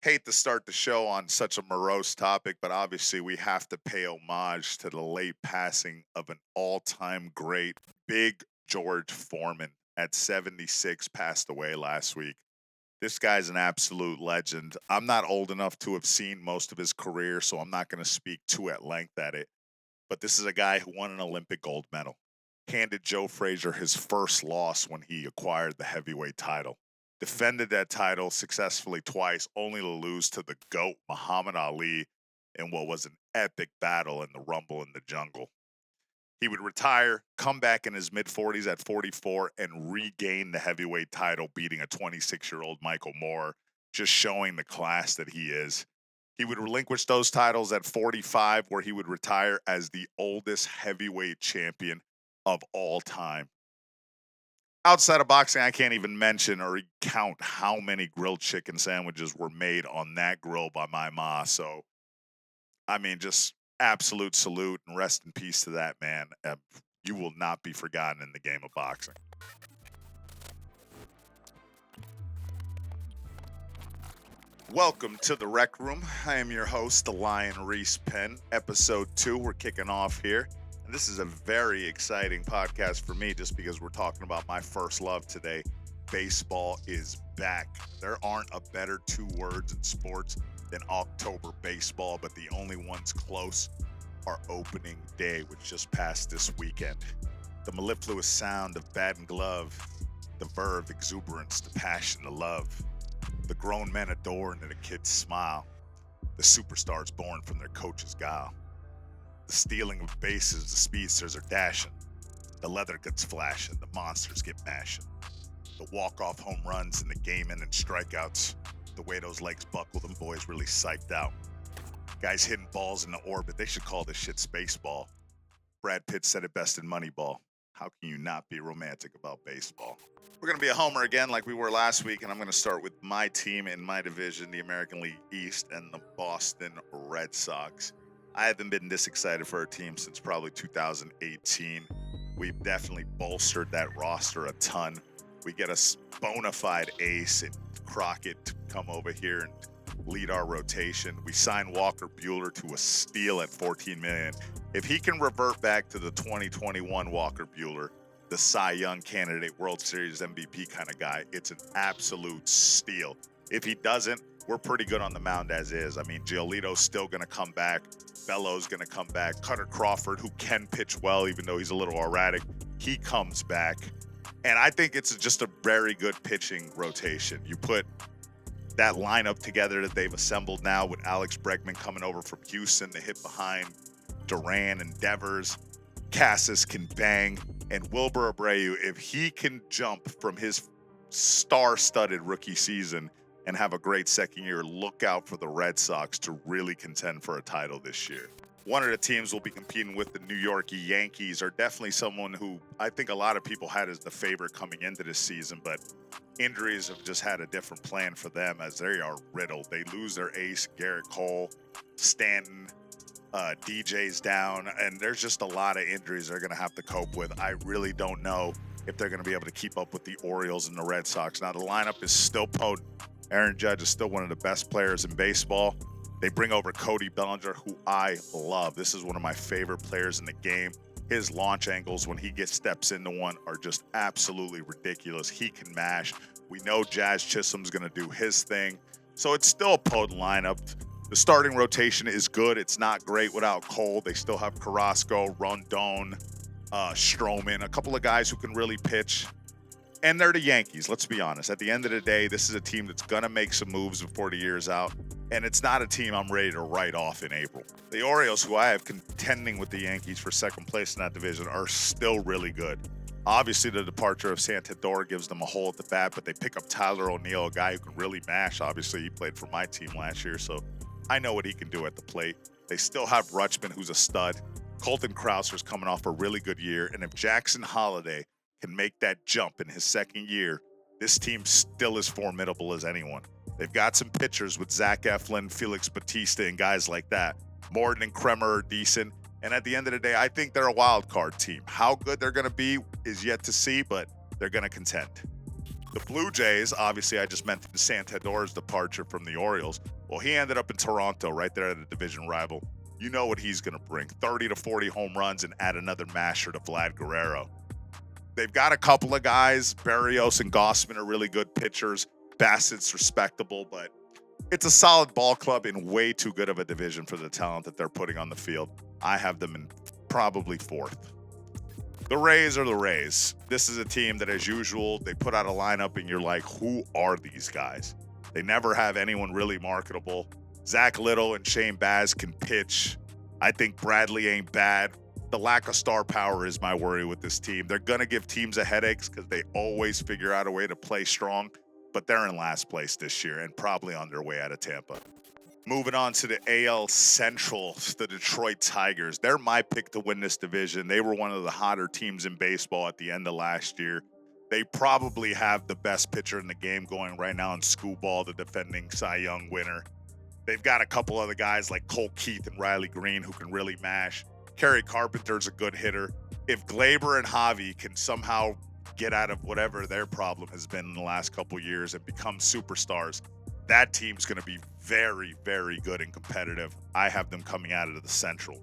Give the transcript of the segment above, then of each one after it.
Hate to start the show on such a morose topic, but obviously we have to pay homage to the late passing of an all-time great, Big George Foreman at 76, passed away last week. This guy's an absolute legend. I'm not old enough to have seen most of his career, so I'm not going to speak too at length at it. But this is a guy who won an Olympic gold medal, handed Joe Frazier his first loss when he acquired the heavyweight title, defended that title successfully twice, only to lose to the GOAT, Muhammad Ali, in what was an epic battle in the Rumble in the Jungle. He would retire, come back in his mid 40s at 44, and regain the heavyweight title, beating a 26-year-old Michael Moore, just showing the class that he is. He would relinquish those titles at 45, where he would retire as the oldest heavyweight champion of all time. Outside of boxing, I can't even mention or count how many grilled chicken sandwiches were made on that grill by my ma. So, I mean, just absolute salute and rest in peace to that man. You will not be forgotten in the game of boxing. Welcome to the Rec Room. I am your host, the Lion Reese Penn. Episode 2, we're kicking off here. And this is a very exciting podcast for me just because we're talking about my first love today. Baseball is back. There aren't a better 2 words in sports than October baseball, but the only ones close are opening day, which just passed this weekend. The mellifluous sound of bat and glove, the verve, exuberance, the passion, the love. The grown men adore and the kids smile. The superstars born from their coach's guile. The stealing of bases, the speedsters are dashing. The leather gets flashing, the monsters get mashing. The walk-off home runs and the game-ending strikeouts. The way those legs buckle, them boys really psyched out. Guys hitting balls into orbit, they should call this shit Spaceball. Brad Pitt said it best in Moneyball. How can you not be romantic about baseball? We're going to be a homer again like we were last week, and I'm going to start with my team in my division, the American League East, and the Boston Red Sox. I haven't been this excited for our team since probably 2018. We've definitely bolstered that roster a ton. We get a bona fide ace in Crockett to come over here and lead our rotation. We signed Walker Buehler to a steal at $14 million. If he can revert back to the 2021 Walker Buehler, the Cy Young candidate, World Series MVP kind of guy, it's an absolute steal. If he doesn't, we're pretty good on the mound as is. I mean, Giolito's still going to come back. Bello's going to come back. Cutter Crawford, who can pitch well, even though he's a little erratic, he comes back. And I think it's just a very good pitching rotation. You put that lineup together that they've assembled now with Alex Bregman coming over from Houston to hit behind Duran and Devers. Cassis can bang. And Wilber Abreu, if he can jump from his star-studded rookie season and have a great second year, look out for the Red Sox to really contend for a title this year. One of the teams we'll be competing with, the New York Yankees, are definitely someone who I think a lot of people had as the favorite coming into this season, but injuries have just had a different plan for them as they are riddled. They lose their ace, Garrett Cole, Stanton, DJ's down, and there's just a lot of injuries they're going to have to cope with. I really don't know if they're going to be able to keep up with the Orioles and the Red Sox. Now, the lineup is still potent. Aaron Judge is still one of the best players in baseball. They bring over Cody Bellinger, who I love. This is one of my favorite players in the game. His launch angles when he steps into one are just absolutely ridiculous. He can mash. We know Jazz Chisholm's going to do his thing. So it's still a potent lineup. The starting rotation is good. It's not great without Cole. They still have Carrasco, Rondon, Stroman, a couple of guys who can really pitch. And they're the Yankees, let's be honest. At the end of the day, this is a team that's going to make some moves before the year's out. And it's not a team I'm ready to write off in April. The Orioles, who I have contending with the Yankees for second place in that division, are still really good. Obviously, the departure of Santador gives them a hole at the bat, but they pick up Tyler O'Neill, a guy who can really mash. Obviously, he played for my team last year, so I know what he can do at the plate. They still have Rutschman, who's a stud. Colton Crouser's coming off a really good year. And if Jackson Holliday can make that jump in his second year, this team still as formidable as anyone. They've got some pitchers with Zach Eflin, Felix Bautista, and guys like that. Morton and Kremer are decent. And at the end of the day, I think they're a wild card team. How good they're going to be is yet to see, but they're going to contend. The Blue Jays, obviously, I just mentioned Santadore's departure from the Orioles. Well, he ended up in Toronto, right there at a division rival. You know what he's going to bring: 30 to 40 home runs and add another masher to Vlad Guerrero. They've got a couple of guys. Berrios and Gossman are really good pitchers. Bassett's respectable, but it's a solid ball club in way too good of a division for the talent that they're putting on the field. I have them in probably fourth. The Rays are the Rays. This is a team that, as usual, they put out a lineup and you're like, who are these guys? They never have anyone really marketable. Zach Little and Shane Baz can pitch. I think Bradley ain't bad. The lack of star power is my worry with this team. They're going to give teams a headaches because they always figure out a way to play strong, but they're in last place this year and probably on their way out of Tampa. Moving on to the AL Central, the Detroit Tigers. They're my pick to win this division. They were one of the hotter teams in baseball at the end of last year. They probably have the best pitcher in the game going right now in Skubal, the defending Cy Young winner. They've got a couple other guys like Cole Keith and Riley Green who can really mash. Kerry Carpenter's a good hitter. If Glaber and Javi can somehow get out of whatever their problem has been in the last couple years and become superstars, that team's going to be very, very good and competitive. I have them coming out of the Central.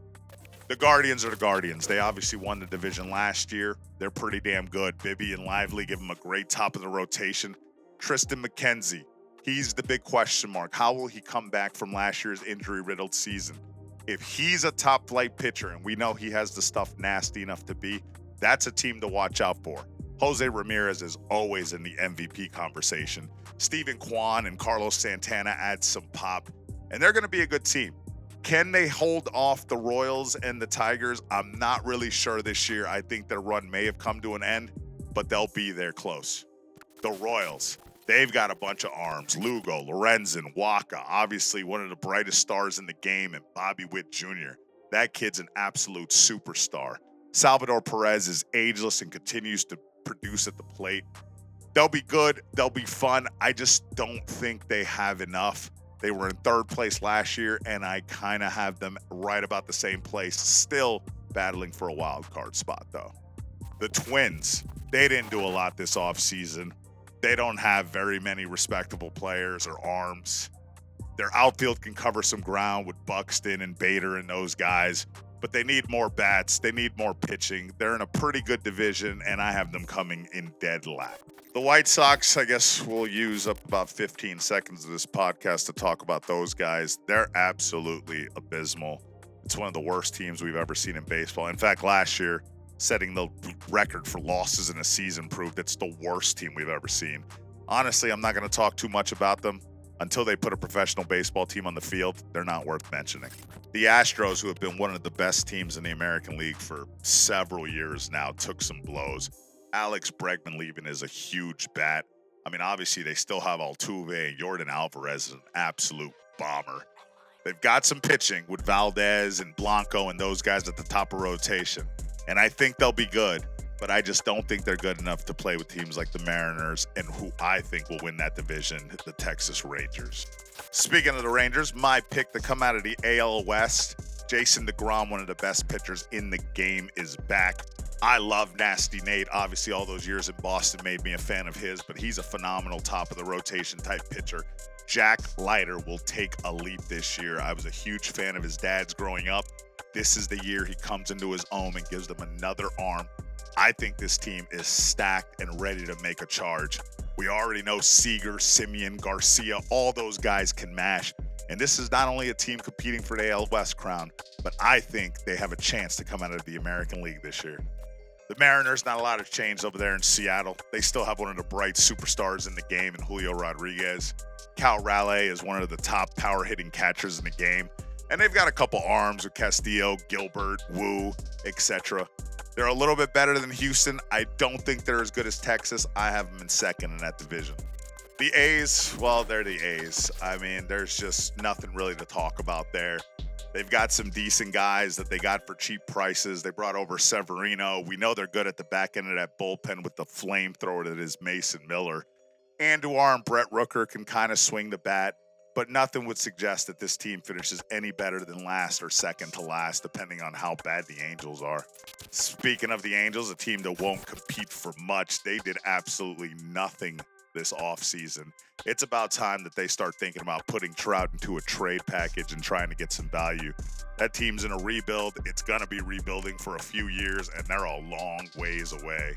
The Guardians are the Guardians. They obviously won the division last year. They're pretty damn good. Bibby and Lively give them a great top of the rotation. Tristan McKenzie, he's the big question mark. How will he come back from last year's injury-riddled season? If he's a top-flight pitcher, and we know he has the stuff nasty enough to be, that's a team to watch out for. Jose Ramirez is always in the MVP conversation. Steven Kwan and Carlos Santana add some pop, and they're going to be a good team. Can they hold off the Royals and the Tigers? I'm not really sure this year. I think their run may have come to an end, but they'll be there close. The Royals, they've got a bunch of arms. Lugo, Lorenzen, Waka, obviously one of the brightest stars in the game, and Bobby Witt Jr. That kid's an absolute superstar. Salvador Perez is ageless and continues to produce at the plate. They'll be good. They'll be fun. I just don't think they have enough. They were in third place last year, and I kind of have them right about the same place, still battling for a wild card spot, though. The Twins, they didn't do a lot this offseason. They don't have very many respectable players or arms. Their outfield can cover some ground with Buxton and Bader and those guys, but they need more bats. They need more pitching. They're in a pretty good division, and I have them coming in dead last. The White Sox, I guess we'll use up about 15 seconds of this podcast to talk about those guys. They're absolutely abysmal. It's one of the worst teams we've ever seen in baseball. In fact, last year, setting the record for losses in a season proved it's the worst team we've ever seen. Honestly, I'm not going to talk too much about them. Until they put a professional baseball team on the field, they're not worth mentioning. The Astros, who have been one of the best teams in the American League for several years now, took some blows. Alex Bregman leaving is a huge bat. I mean, obviously, they still have Altuve, and Jordan Alvarez is an absolute bomber. They've got some pitching with Valdez and Blanco and those guys at the top of rotation, and I think they'll be good, but I just don't think they're good enough to play with teams like the Mariners and who I think will win that division, the Texas Rangers. Speaking of the Rangers, my pick to come out of the AL West, Jason DeGrom, one of the best pitchers in the game, is back. I love Nasty Nate. Obviously, all those years in Boston made me a fan of his, but he's a phenomenal top-of-the-rotation type pitcher. Jack Leiter will take a leap this year. I was a huge fan of his dad's growing up. This is the year he comes into his own and gives them another arm. I think this team is stacked and ready to make a charge. We already know Seager, Simeon, Garcia, all those guys can mash. And this is not only a team competing for the AL West crown, but I think they have a chance to come out of the American League this year. The Mariners, not a lot of change over there in Seattle. They still have one of the bright superstars in the game in Julio Rodriguez. Cal Raleigh is one of the top power-hitting catchers in the game. And they've got a couple arms with Castillo, Gilbert, Wu, etc. They're a little bit better than Houston. I don't think they're as good as Texas. I have them in second in that division. The A's, well, they're the A's. I mean, there's just nothing really to talk about there. They've got some decent guys that they got for cheap prices. They brought over Severino. We know they're good at the back end of that bullpen with the flamethrower that is Mason Miller. Andujar and Brett Rooker can kind of swing the bat, but nothing would suggest that this team finishes any better than last or second to last, depending on how bad the Angels are. Speaking of the Angels, a team that won't compete for much, they did absolutely nothing this offseason. It's about time that they start thinking about putting Trout into a trade package and trying to get some value. That team's in a rebuild. It's going to be rebuilding for a few years, and they're a long ways away.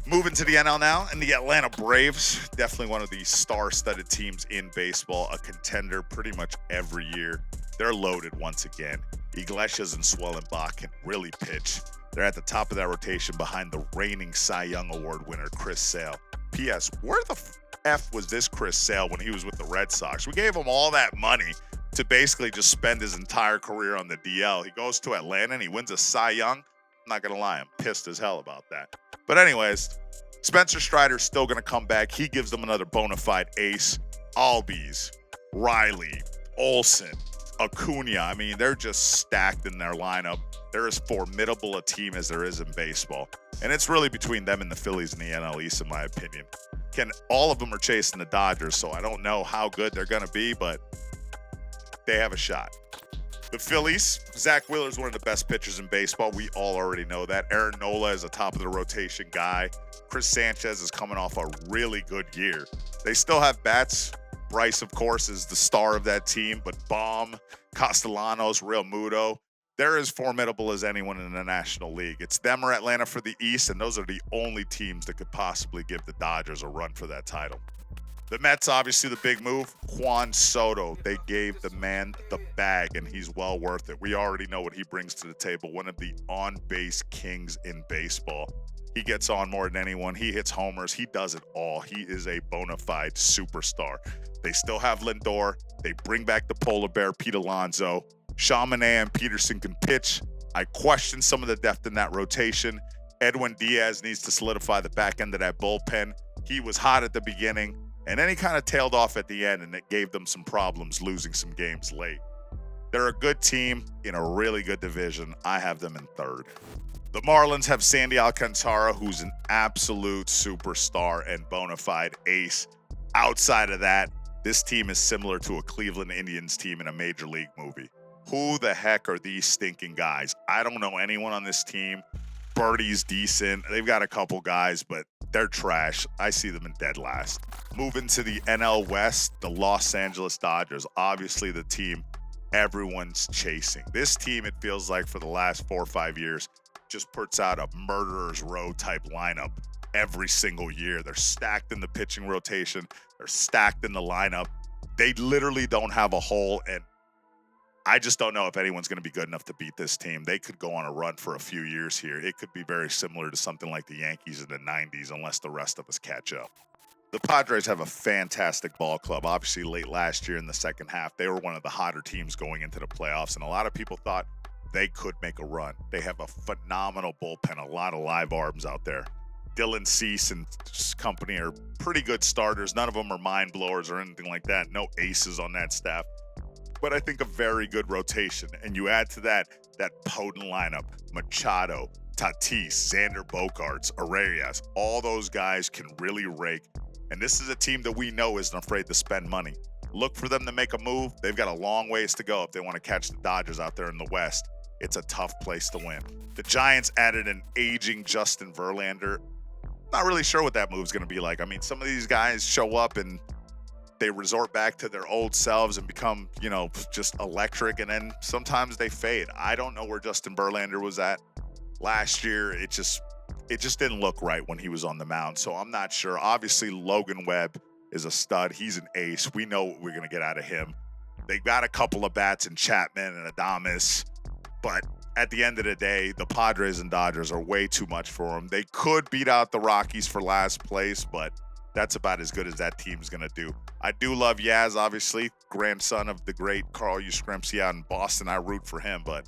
Moving to the NL now, and the Atlanta Braves, definitely one of the star-studded teams in baseball, a contender pretty much every year. They're loaded once again. Iglesias and Swellenbach can really pitch. They're at the top of that rotation behind the reigning Cy Young Award winner, Chris Sale. P.S. Where the F was this Chris Sale when he was with the Red Sox? We gave him all that money to basically just spend his entire career on the DL. He goes to Atlanta and he wins a Cy Young. I'm not going to lie, I'm pissed as hell about that. But anyways, Spencer Strider's still going to come back. He gives them another bona fide ace. Albies, Riley, Olsen, Acuna. I mean, they're just stacked in their lineup. They're as formidable a team as there is in baseball. And it's really between them and the Phillies in the NL East, in my opinion. All of them are chasing the Dodgers, so I don't know how good they're going to be, but they have a shot. The Phillies, Zach Wheeler is one of the best pitchers in baseball. We all already know that. Aaron Nola is a top-of-the-rotation guy. Chris Sanchez is coming off a really good year. They still have bats. Bryce, of course, is the star of that team, but Baum, Castellanos, Real Muto, they're as formidable as anyone in the National League. It's them or Atlanta for the East, and those are the only teams that could possibly give the Dodgers a run for that title. The Mets, obviously the big move. Juan Soto, they gave the man the bag, and he's well worth it. We already know what he brings to the table, one of the on-base kings in baseball. He gets on more than anyone. He hits homers. He does it all. He is a bona fide superstar. They still have Lindor. They bring back the polar bear, Pete Alonso. Chaminade and Peterson can pitch. I question some of the depth in that rotation. Edwin Diaz needs to solidify the back end of that bullpen. He was hot at the beginning, and then he kind of tailed off at the end, and it gave them some problems losing some games late. They're a good team in a really good division. I have them in third. The Marlins have Sandy Alcantara, who's an absolute superstar and bona fide ace. Outside of that, this team is similar to a Cleveland Indians team in a major league movie. Who the heck are these stinking guys? I don't know anyone on this team. Birdie's decent. They've got a couple guys, but they're trash. I see them in dead last. Moving to the NL West, the Los Angeles Dodgers, obviously the team everyone's chasing. This team, it feels like for the last 4 or 5 years, just puts out a murderer's row type lineup every single year. They're stacked in the pitching rotation. They're stacked in the lineup. They literally don't have a hole, and I just don't know if anyone's going to be good enough to beat this team. They could go on a run for a few years here. It could be very similar to something like the Yankees in the 90s, unless the rest of us catch up. The Padres have a fantastic ball club. Obviously, late last year in the second half, they were one of the hotter teams going into the playoffs, and a lot of people thought they could make a run. They have a phenomenal bullpen, a lot of live arms out there. Dylan Cease and company are pretty good starters. None of them are mind blowers or anything like that. No aces on that staff. But I think a very good rotation. And you add to that potent lineup. Machado, Tatis, Xander Bogaerts, Arias, all those guys can really rake. And this is a team that we know isn't afraid to spend money. Look for them to make a move. They've got a long ways to go if they want to catch the Dodgers out there in the West. It's a tough place to win. The Giants added an aging Justin Verlander. Not really sure what that move's going to be like. I mean, some of these guys show up and they resort back to their old selves and become, just electric, and then sometimes they fade. I don't know where Justin Verlander was at last year. It just didn't look right when he was on the mound, so I'm not sure. Obviously, Logan Webb is a stud. He's an ace. We know what we're going to get out of him. They got a couple of bats in Chapman and Adames, but at the end of the day, the Padres and Dodgers are way too much for them. They could beat out the Rockies for last place, but that's about as good as that team's going to do. I do love Yaz, obviously, grandson of the great Carl Yastrzemski out in Boston. I root for him, but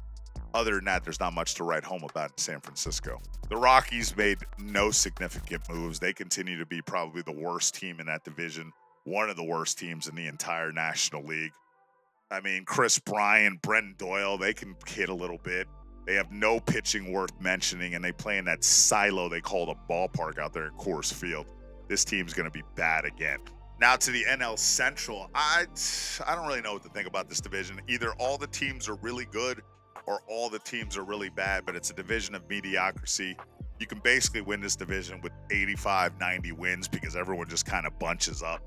other than that, there's not much to write home about in San Francisco. The Rockies made no significant moves. They continue to be probably the worst team in that division, one of the worst teams in the entire National League. I mean, Chris Bryant, Brenton Doyle, they can hit a little bit. They have no pitching worth mentioning, and they play in that silo they call the ballpark out there at Coors Field. This team's going to be bad again. Now to the NL Central. I don't really know what to think about this division. Either all the teams are really good or all the teams are really bad, but it's a division of mediocrity. You can basically win this division with 85, 90 wins because everyone just kind of bunches up.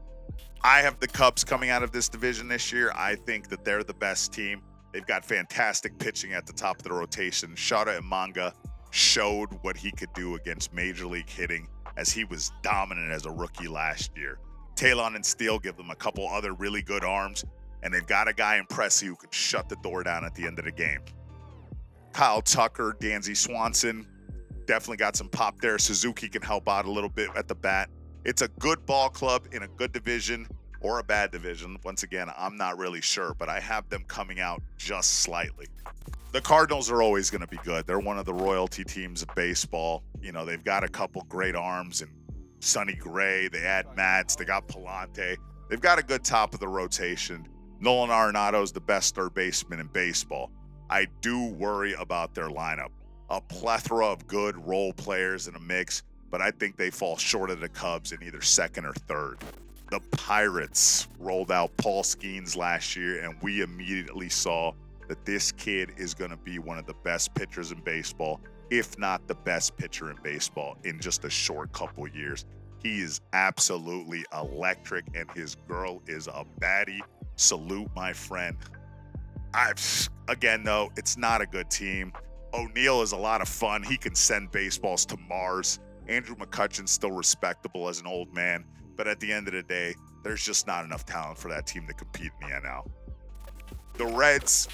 I have the Cubs coming out of this division this year. I think that they're the best team. They've got fantastic pitching at the top of the rotation. Shota Imanga showed what he could do against Major League hitting as he was dominant as a rookie last year. Talon and Steele give them a couple other really good arms, and they've got a guy in Pressey who can shut the door down at the end of the game. Kyle Tucker, Dansby Swanson, definitely got some pop there. Suzuki can help out a little bit at the bat. It's a good ball club in a good division or a bad division. Once again, I'm not really sure, but I have them coming out just slightly. The Cardinals are always going to be good. They're one of the royalty teams of baseball. You know, they've got a couple great arms and Sonny Gray. They add Mats. They got Palante. They've got a good top of the rotation. Nolan Arenado's the best third baseman in baseball. I do worry about their lineup. A plethora of good role players in a mix, but I think they fall short of the Cubs in either second or third. The Pirates rolled out Paul Skeens last year, and we immediately saw that this kid is going to be one of the best pitchers in baseball, if not the best pitcher in baseball in just a short couple years. He is absolutely electric, and his girl is a baddie. Salute, my friend. Again, though, it's not a good team. O'Neill is a lot of fun. He can send baseballs to Mars. Andrew McCutcheon's still respectable as an old man, but at the end of the day, there's just not enough talent for that team to compete in the NL. The Reds,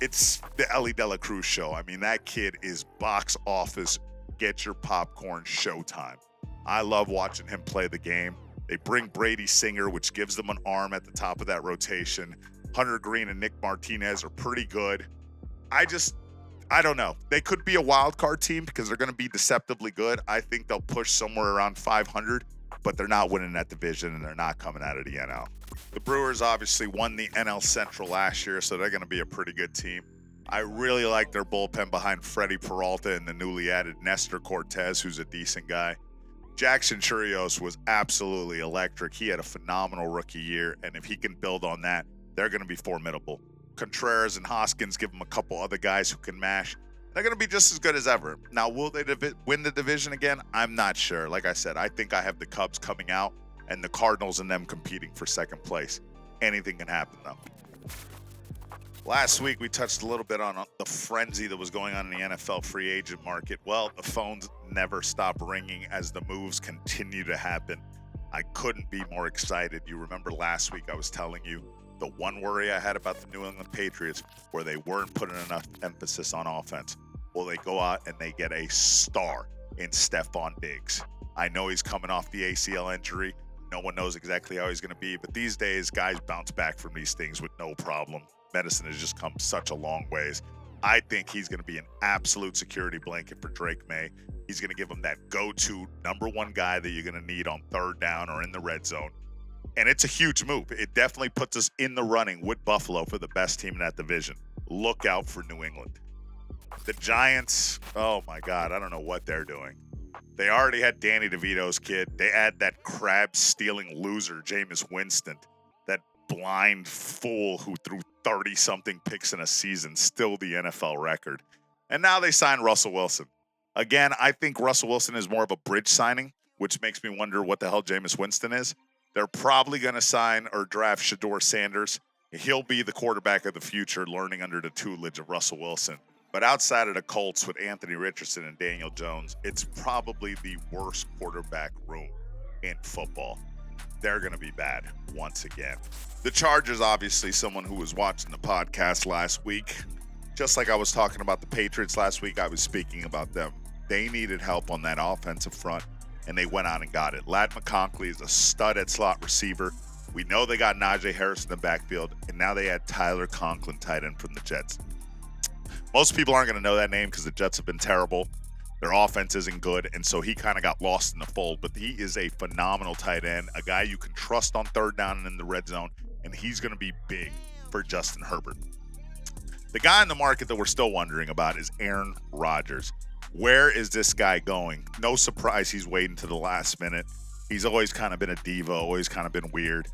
it's the Ellie De La Cruz show. I mean, that kid is box office, get your popcorn showtime. I love watching him play the game. They bring Brady Singer, which gives them an arm at the top of that rotation. Hunter Green and Nick Martinez are pretty good. I don't know. They could be a wild card team because they're going to be deceptively good. I think they'll push somewhere around 500, but they're not winning that division and they're not coming out of the NL. The Brewers obviously won the NL Central last year, so they're going to be a pretty good team. I really like their bullpen behind Freddie Peralta and the newly added Nestor Cortez, who's a decent guy. Jackson Chirios was absolutely electric. He had a phenomenal rookie year, and if he can build on that, they're going to be formidable. Contreras and Hoskins give them a couple other guys who can mash. They're going to be just as good as ever. Now, will they win the division again? I'm not sure. Like I said, I think I have the Cubs coming out and the Cardinals and them competing for second place. Anything can happen, though. Last week, we touched a little bit on the frenzy that was going on in the NFL free agent market. Well, the phones never stop ringing as the moves continue to happen. I couldn't be more excited. You remember last week I was telling you the one worry I had about the New England Patriots where they weren't putting enough emphasis on offense. Well, they go out and they get a star in Stephon Diggs. I know he's coming off the ACL injury. No one knows exactly how he's going to be, but these days, guys bounce back from these things with no problem. Medicine has just come such a long ways. I think he's going to be an absolute security blanket for Drake May. He's going to give him that go-to number one guy that you're going to need on third down or in the red zone. And it's a huge move. It definitely puts us in the running with Buffalo for the best team in that division. Look out for New England. The Giants, oh my God, I don't know what they're doing. They already had Danny DeVito's kid. They add that crab-stealing loser, Jameis Winston, that blind fool who threw 30-something picks in a season, still the NFL record. And now they signed Russell Wilson. Again, I think Russell Wilson is more of a bridge signing, which makes me wonder what the hell Jameis Winston is. They're probably going to sign or draft Shedeur Sanders. He'll be the quarterback of the future, learning under the tutelage of Russell Wilson. But outside of the Colts with Anthony Richardson and Daniel Jones, it's probably the worst quarterback room in football. They're going to be bad once again. The Chargers, obviously, someone who was watching the podcast last week. Just like I was talking about the Patriots last week, I was speaking about them. They needed help on that offensive front, and they went out and got it. Ladd McConkey is a stud at slot receiver. We know they got Najee Harris in the backfield, and now they had Tyler Conklin, tight end from the Jets. Most people aren't going to know that name because the Jets have been terrible. Their offense isn't good, and so he kind of got lost in the fold. But he is a phenomenal tight end, a guy you can trust on third down and in the red zone, and he's going to be big for Justin Herbert. The guy in the market that we're still wondering about is Aaron Rodgers. Where is this guy going? No surprise he's waiting to the last minute. He's always kind of been a diva, always kind of been weird.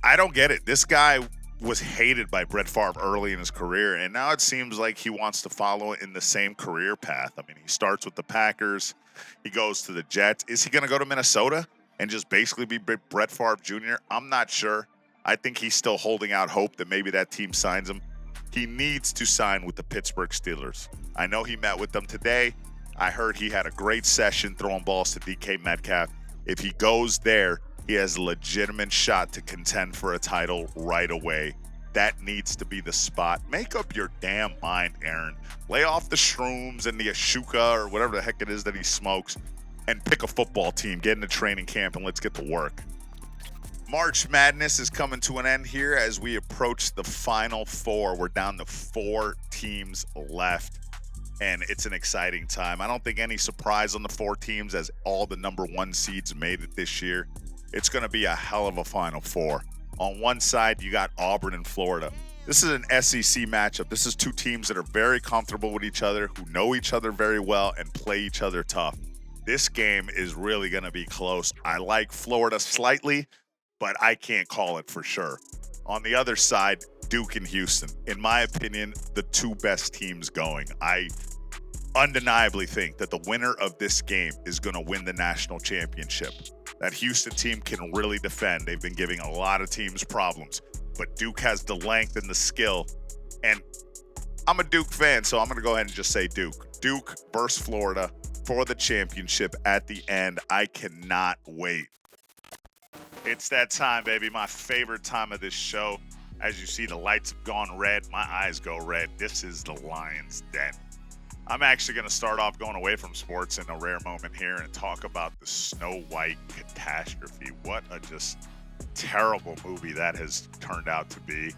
I don't get it. This guy was hated by Brett Favre early in his career, and now it seems like he wants to follow in the same career path. I mean, he starts with the Packers, he goes to the Jets. Is he going to go to Minnesota and just basically be Brett Favre Jr.? I'm not sure. I think he's still holding out hope that maybe that team signs him. He needs to sign with the Pittsburgh Steelers. I know he met with them today. I heard he had a great session throwing balls to DK Metcalf. If he goes there, he has a legitimate shot to contend for a title right away. That needs to be the spot. Make up your damn mind, Aaron. Lay off the shrooms and the Ashuka or whatever the heck it is that he smokes and pick a football team, get into training camp, and let's get to work. March Madness is coming to an end here as we approach the Final Four. We're down to 4 teams left, and it's an exciting time. I don't think any surprise on the 4 teams as all the number 1 seeds made it this year. It's going to be a hell of a Final Four. On one side, you got Auburn and Florida. This is an SEC matchup. This is 2 teams that are very comfortable with each other, who know each other very well, and play each other tough. This game is really going to be close. I like Florida slightly, but I can't call it for sure. On the other side, Duke and Houston. In my opinion, the 2 best teams going. I undeniably think that the winner of this game is going to win the national championship. That Houston team can really defend. They've been giving a lot of teams problems, but Duke has the length and the skill. And I'm a Duke fan, so I'm going to go ahead and just say Duke. Duke versus Florida for the championship at the end. I cannot wait. It's that time, baby. My favorite time of this show. As you see, the lights have gone red. My eyes go red. This is the Lion's Den. I'm actually going to start off going away from sports in a rare moment here and talk about the Snow White catastrophe. What a just terrible movie that has turned out to be.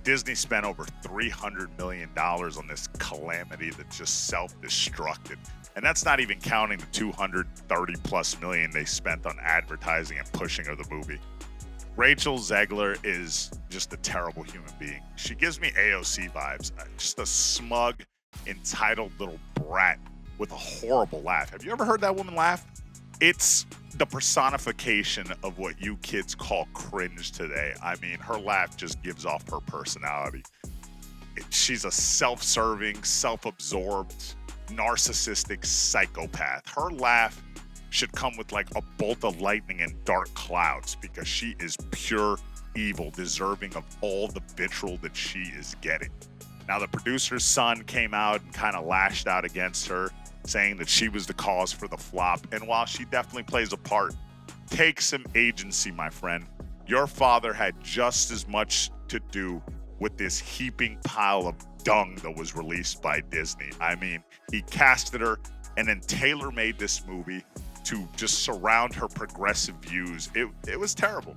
Disney spent over $300 million on this calamity that just self-destructed. And that's not even counting the $230+ million they spent on advertising and pushing of the movie. Rachel Zegler is just a terrible human being. She gives me AOC vibes. Just a smug, entitled little brat with a horrible laugh. Have you ever heard that woman laugh? It's the personification of what you kids call cringe today. I mean, her laugh just gives off her personality. She's a self-serving, self-absorbed, narcissistic psychopath. Her laugh should come with like a bolt of lightning and dark clouds because she is pure evil, deserving of all the vitriol that she is getting. Now, the producer's son came out and kind of lashed out against her, saying that she was the cause for the flop. And while she definitely plays a part, take some agency, my friend. Your father had just as much to do with this heaping pile of dung that was released by Disney. I mean, he casted her and then tailor-made this movie to just surround her progressive views. It was terrible.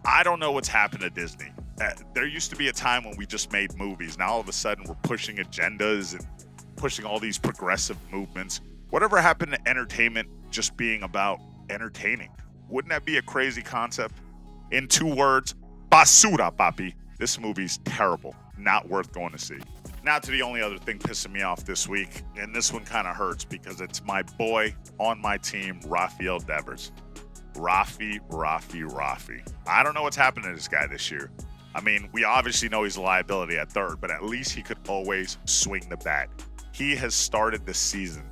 I don't know what's happened to Disney. There used to be a time when we just made movies. Now all of a sudden we're pushing agendas and pushing all these progressive movements. Whatever happened to entertainment just being about entertaining? Wouldn't that be a crazy concept? In 2 words, basura, papi. This movie's terrible. Not worth going to see. Now to the only other thing pissing me off this week, and this one kind of hurts because it's my boy on my team, Rafael Devers. Rafi. I don't know what's happened to this guy this year. I mean, we obviously know he's a liability at third, but at least he could always swing the bat. He has started the season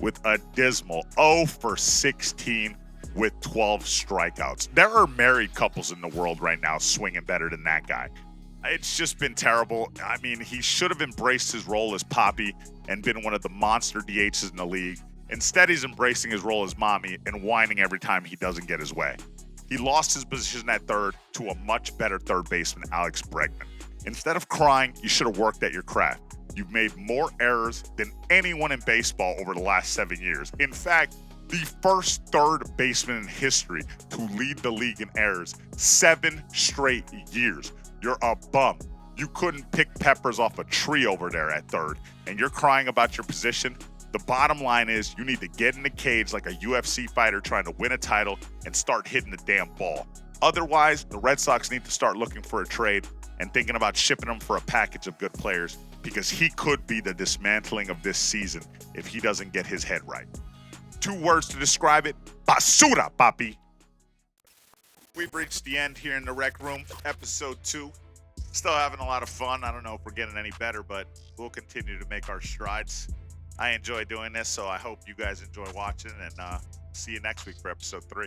with a dismal 0 for 16 with 12 strikeouts. There are married couples in the world right now swinging better than that guy. It's just been terrible. I mean, he should have embraced his role as Poppy and been one of the monster DHs in the league. Instead, he's embracing his role as mommy and whining every time he doesn't get his way. He lost his position at third to a much better third baseman, Alex Bregman. Instead of crying, you should have worked at your craft. You've made more errors than anyone in baseball over the last 7 years. In fact, the first third baseman in history to lead the league in errors 7 straight years. You're a bum. You couldn't pick peppers off a tree over there at third, and you're crying about your position. The bottom line is you need to get in the cage like a UFC fighter trying to win a title and start hitting the damn ball. Otherwise, the Red Sox need to start looking for a trade and thinking about shipping him for a package of good players because he could be the dismantling of this season if he doesn't get his head right. 2 words to describe it: basura, papi. We've reached the end here in the Rec Room, episode 2. Still having a lot of fun. I don't know if we're getting any better, but we'll continue to make our strides. I enjoy doing this, so I hope you guys enjoy watching, and see you next week for episode 3.